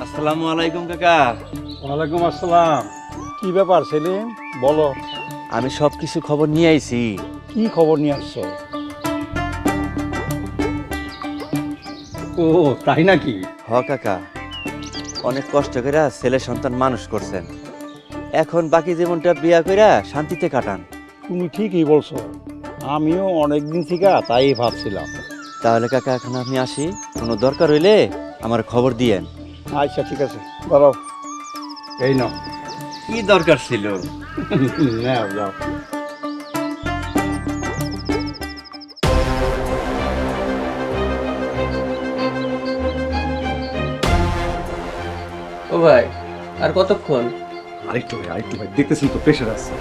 আসসালামু আলাইকুম কাকা। ওয়ালাইকুম আসসালাম। কি ব্যাপার সেলিম, বলো। আমি সব কিছু খবর নিয়ে আইছি। কি খবর নিয়ে আসছো? ও তাই নাকি? হ কাকা, অনেক কষ্ট করে ছেলে সন্তান মানুষ করছেন, এখন বাকি জীবনটা বিয়া কইরা শান্তিতে কাটান। তুমি ঠিকই বলছো, আমিও অনেকদিন থেকে তাই ভাবছিলাম। তাহলে কাকা এখন আমি আসি, কোনো দরকার হইলে আমার খবর দিয়েন। আচ্ছা ঠিক আছে, দাঁড়াও, এই নাও। কি দরকার ছিল? নাও যাও। ও ভাই, আর কতক্ষণ? আরেকটু ভাই, দেখতেছেন তো প্রেশার আছে।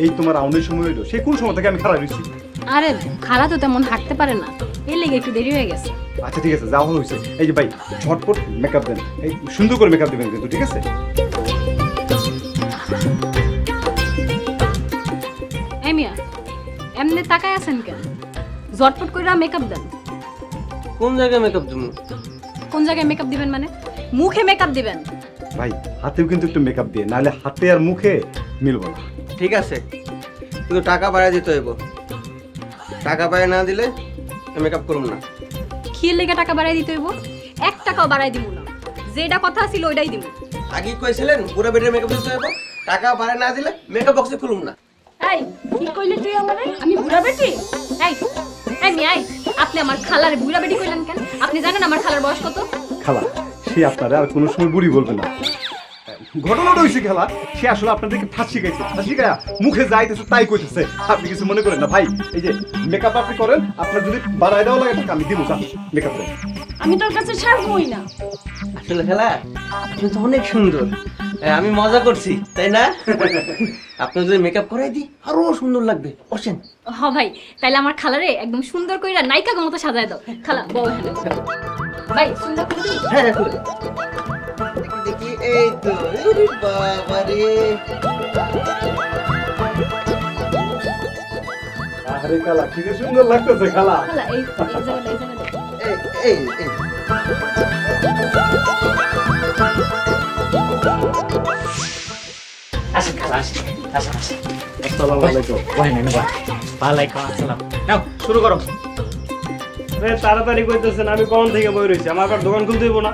এই তোমার আউনের সময় হইলো, সে কোন সময় থেকে আমি খারাপ হয়েছি? আরে খালা তো তেমন হাঁটতে পারে না, এর লেগে একটু দেরি হয়ে গেছে। আচ্ছা ঠিক আছে, যাওয়া হয়েছে। এই যে ভাই, ঝটপট মেকআপ দেন, এই সুন্দর করে মেকআপ দেবেন কিন্তু, ঠিক আছে? এই মিয়া, এমনি তাকায় আছেন কেন? ঝটপট করে মেকআপ দেন। কোন জায়গায় মেকআপ দেবো? কোন জায়গায় মেকআপ দিবেন মানে? মুখে মেকআপ দিবেন। ভাই হাতেও কিন্তু একটু মেকআপ দিয়ে, নাহলে হাতে আর মুখে মিলবো না। ঠিক আছে, কিন্তু টাকা বাড়ায় দিতে হইব। টাকা বাড়ায় না দিলে মেকআপ করুন না। কি লেগে টাকা বাড়াই দিতে হইব? 1 টাকাও বাড়াই দিব না, যেটা কথা ছিল ওইটাই দিব। আগে কইছিলেন পুরো বেডের মেকআপ দিতে হইব, টাকা বাড়ায় না দিলে মেকআপ বক্সে খুলুম না। এই কি কইলি তুই আমারে? আমি বুড়া বেটি? এই এই মিয়া, আপনি আমার খালার বুড়া বেটি কইলেন কেন? আপনি জানেন আমার খালার বয়স কত? খালা, সে আপনারা আর কোনো সময় বুড়ি বলবে না। ঘটনাটা হয়েছে খেলা, সে আসলে আপনাদেরকে ফাঁসি গাইছে, ফাঁসি গায়া মুখে যাইতেছে তাই কইতেছে। আপনি কিছু মনে করেন না ভাই, এই যে মেকআপ আপনি করেন, আপনার যদি বাড়াই দেওয়া লাগে টাকা আমি দিব, মেকআপ দেন। আমি তোর কাছে ছাড়বই না। আসলে খেলা আপনি তো অনেক সুন্দর, আমি মজা করছি তাই না? আপনি যদি মেকআপ করাই দিই আরো সুন্দর লাগবে। বসেন। হ ভাই, তাইলে আমার খালারে একদম সুন্দর কইরা নায়িকা মতো সাজায় দাও। খালা বউ এখানে। ভাই সুন্দর করে দিই। হ্যাঁ দেখো দেখি, এই তো বাবা রে। আরে খালা, কি সুন্দর লাগতেছে খালা। খালা এই জায়গাটা এই এই আসেন খালা, আসেন আসেন আসেন। আসসালামু আলাইকুম। ওয়ালাইকুম আসসালাম। নাও শুরু করো। তাড়াতাড়ি কইতেছেন, আমি কখন থেকে বই রয়েছি, আমার আবার দোকান খুলতে হইব না?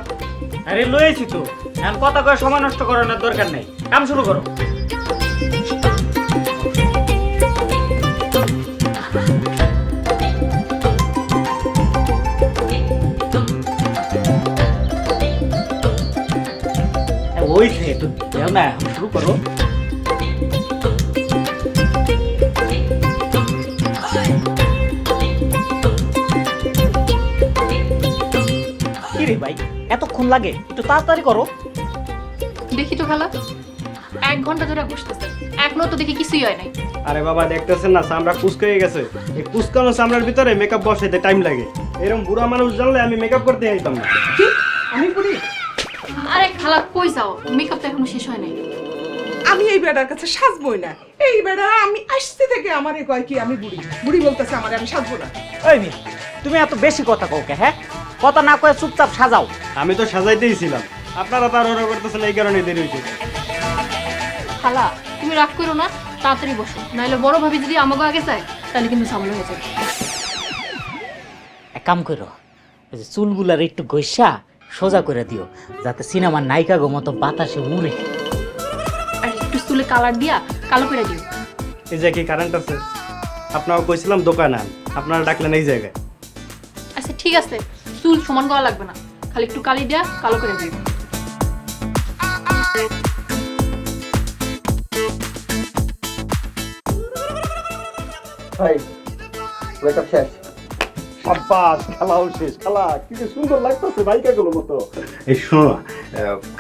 আরে লয়েছি তো, এখন কথা কয়ে সময় নষ্ট করানোর দরকার নেই, কাম শুরু করো। ওই তো দেও না, শুরু করো। ভাই এতক্ষণ লাগে, একটু তাড়াতাড়ি করো। দেখি তো খালা, 1 ঘন্টা ধরে বসতেছে, এখনো তো দেখি কিছুই হয় নাই। আরে বাবা দেখতেছেন না, চামড়া কুচকে গেছে। এই কুচকানো চামড়ার ভিতরে মেকআপ বসাইতে টাইম লাগে। এরকম বুড়া মানুষ জানলে আমি মেকআপ করতে যাইতাম না। কি? আমি বুড়ি? আরে খালা কই যাও, মেকআপ তো এখনো শেষ হয় নাই। আমি এই বেড়ার কাছে সাজবই না। এই বেড়া আমি আসতে থেকে আমারে কয় কি আমি বুড়ি বুড়ি বলতেছে, আমারে আমি সাজবো না। ওই মেয়ে, তুমি এত বেশি কথা কওকে? হ্যাঁ, কথা না কয়ে চুপচাপ সাজাও। আমি তো সাজাইতেই ছিলাম, আপনারা তার ওরা করতেছেন, এই কারণে দেরি হয়েছে। খালা তুমি রাগ করো না, তাড়াতাড়ি বসো, নাহলে বড় ভাবি যদি আমাকে আগে চায় তাহলে কিন্তু ঝামেলা হয়ে যাবে। এক কাম করো, ওই যে চুলগুলার একটু ঘষা সোজা করে দিও, যাতে সিনেমার নায়িকা গো মতো বাতাসে উড়ে। আর একটু চুলে কালার দিয়া কালো করে দিও। এই যে কি কারেন্ট আছে? আপনাকে কইছিলাম দোকান আন, আপনারা ডাকলেন এই জায়গায়। আচ্ছা ঠিক আছে, চুল সমান করা লাগবে না, খালি একটু কালি দিয়া কালো করে দিও। ভাই মেকআপ শেষ। সাব্বাস, খালাও শেষ। খালা কি সুন্দর লাগতেছে নায়িকাগুলোর মতো। এই শোনো,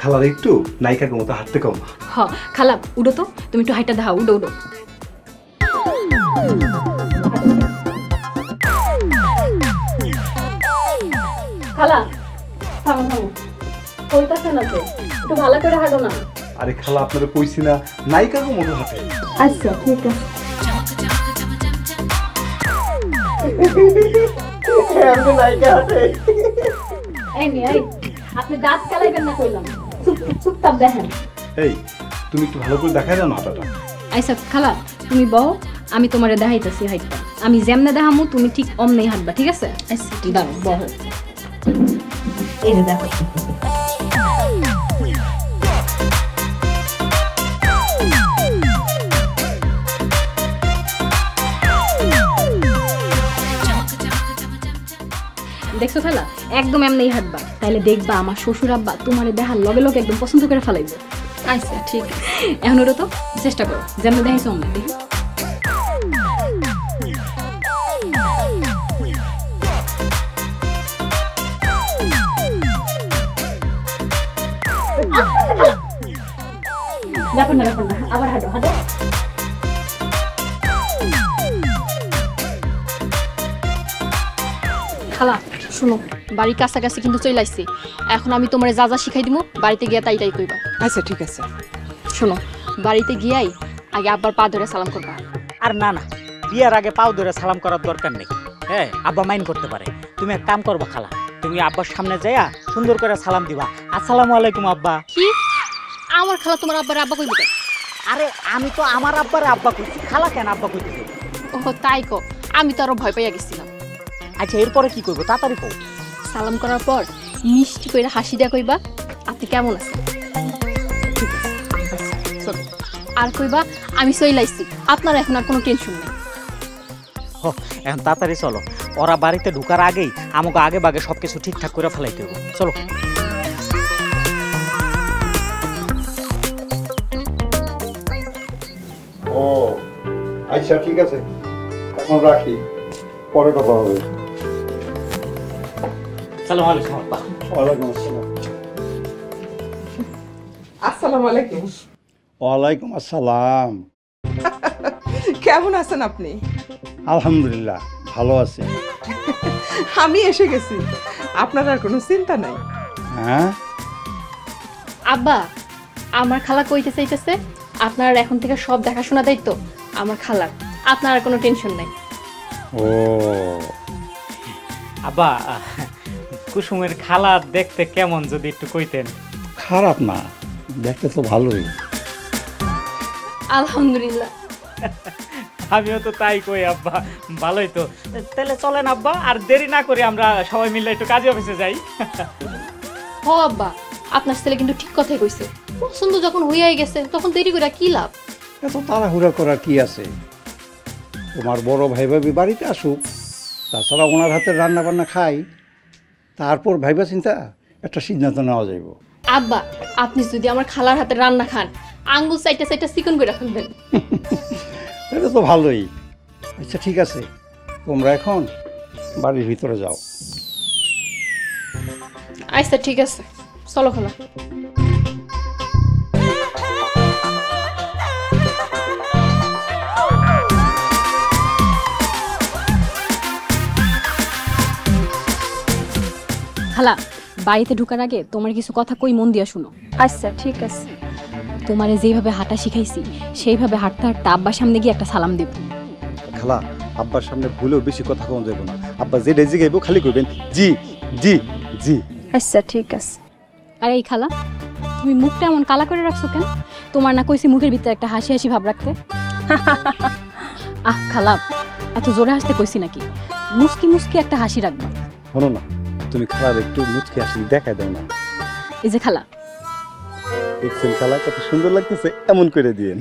খালার একটু নায়িকাগুলোর মতো হাঁটতে কম। হ খালা উডো তো, তুমি একটু হাইটা দাও, উডো উডো। খালা থামো থামো, কইতাছে না তো, একটু ভালো করে হাঁটো না। আরে খালা আপনারা কইছি না নায়িকার মতো হাঁটে। আচ্ছা ঠিক আছে। এই মেয়ে এই আপনি দাঁত চালাইবেন না কইলাম, চুপচাপ দেখেন। এই তুমি একটু ভালো করে দেখাই দাও না হাঁটাটা। আইসা খালা তুমি বহ, আমি তোমারে দেখাইতেছি হাইটটা। আমি যেমনে দেখামু তুমি ঠিক অমনেই হাঁটবা, ঠিক আছে? আচ্ছা দাঁড়াও বহ। এই যে দেখো। দেখছো খালা একদম এমনেই হাঁটবা, তাইলে দেখবা আমার শ্বশুর আব্বা তোমারে দেখার লগে লগে একদম পছন্দ করে ফেলাইবে। আচ্ছা ঠিক আছে, এখন ওটা তো চেষ্টা করো যেমন দেখাইছো অমনে দেখি। ব্যাপার না আবার হাঁটো হাঁটো। খালা শুনো, বাড়ির কাছাকাছি কিন্তু চলে আসছি, এখন আমি তোমারে যা যা শিখাই দিব বাড়িতে গিয়া তাই তাই কইবা। আচ্ছা ঠিক আছে। শোনো, বাড়িতে গিয়াই আগে আব্বার পা ধরে সালাম করবা। আর না না, বিয়ার আগে পাও ধরে সালাম করার দরকার নেই। হ্যাঁ, আব্বা মাইন্ড করতে পারে। তুমি এক কাম করবা খালা, তুমি আব্বার সামনে যাইয়া সুন্দর করে সালাম দিবা, আসসালামু আলাইকুম আব্বা। কি আমার খালা তোমার আব্বার আব্বা কইবে কেন? আরে আমি তো আমার আব্বারে আব্বা কইছি, খালা কেন আব্বা কইতেছে? ও তাই কো, আমি তো আরো ভয় পাইয়া গেছিলাম। আচ্ছা এরপরে কি করবো, তাড়াতাড়ি কও। সালাম করার পর মিষ্টি কইরা হাসি দিয়া কইবা আপনি কেমন আছেন। ঠিক আছে, আচ্ছা, চলো। আর কইবা আমি চইলাইছি, আপনার এখন আর কোনো টেনশন নেই। এখন তাড়াতাড়ি চলো, ওরা বাড়িতে ঢুকার আগেই আমাকে আগে বাগে সবকিছু ঠিকঠাক করে ফেলাইতে হবে। চলো। ও আচ্ছা ঠিক আছে, এখন রাখি, পরে কথা হবে। সালাম আলাইকুম আব্বা। ওয়ালাইকুম আসসালাম। আসসালামু আলাইকুম। ওয়ালাইকুম আসসালাম। কেমন আছেন আপনি? আলহামদুলিল্লাহ ভালো আছি। আমি এসে গেছি, আপনার আর কোনো চিন্তা নাই। হ্যাঁ আব্বা, আমার খালা কইতে চাইতেছে আপনার এখন থেকে সব দেখাশোনা দায়িত্ব আমার খালার, আপনার আর কোনো টেনশন নাই। ও আব্বা, কুসুমের খালা দেখতে কেমন যদি একটু কইতেন। খারাপ না, দেখতে তো ভালোই। আলহামদুলিল্লাহ। আমিও তো তাই কই আব্বা, ভালোই তো। তাহলে চলেন আব্বা, আর দেরি না করে আমরা সবাই মিলে একটু কাজে অফিসে যাই। হ আব্বা, আপনার ছেলে কিন্তু ঠিক কথাই কইছে, পছন্দ যখন হইয়াই গেছে তখন দেরি করে কি লাভ। এত তাড়াহুড়া করার কি আছে? তোমার বড় ভাই ভাবি বাড়িতে আসুক, তাছাড়া ওনার হাতের রান্না বান্না খাই, তারপর ভাইবা চিন্তা একটা সিদ্ধান্ত নেওয়া যাইব। আব্বা, আপনি যদি আমার খালার হাতে রান্না খান আঙ্গুল সাইটা সাইটা চিকন করে ফেলবেন। এটা তো ভালোই। আচ্ছা ঠিক আছে, তোমরা এখন বাড়ির ভিতরে যাও। আচ্ছা ঠিক আছে, চলো খালা। খালা, বাড়িতে ঢোকার আগে তোমার কিছু কথা কই মন দিয়া শুনো। আচ্ছা ঠিক আছে। তোমারে যেভাবে হাঁটা শিখাইছি সেইভাবে হাঁটতে হাঁটতে আব্বার সামনে গিয়ে একটা সালাম দেব। খালা আব্বার সামনে ভুলেও বেশি কথা কম যাবো না। আব্বা যেটা জিগাইবো খালি কইবেন জি জি জি। আচ্ছা ঠিক আছে। আর এই খালা, তুমি মুখটা এমন কালা করে রাখছো কেন? তোমার না কইছি মুখের ভিতরে একটা হাসি হাসি ভাব রাখতে? আহ খালা, এত জোরে হাসতে কইছি নাকি? মুস্কি মুস্কি একটা হাসি রাখবা। শোনো না, তুমি খালার একটু মুচকি হাসি দেখাই দাও না। এই যে খালা, দেখছেন খালা কত সুন্দর লাগতেছে, এমন করে দিয়েন।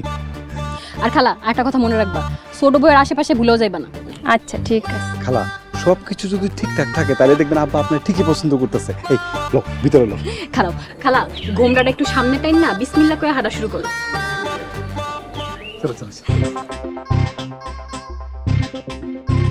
আর খালা একটা কথা মনে রাখবা, ছোট বউয়ের আশেপাশে ভুলেও যাইবা না। আচ্ছা ঠিক আছে। খালা সবকিছু যদি ঠিকঠাক থাকে তাহলে দেখবেন আব্বা আপনার ঠিকই পছন্দ করতেছে। এই লোক ভিতরে লোক। খালাও খালা, গোমরাটা একটু সামনে টাইন না বিসমিল্লাহ করে হাঁটা শুরু করো। চলো চলো।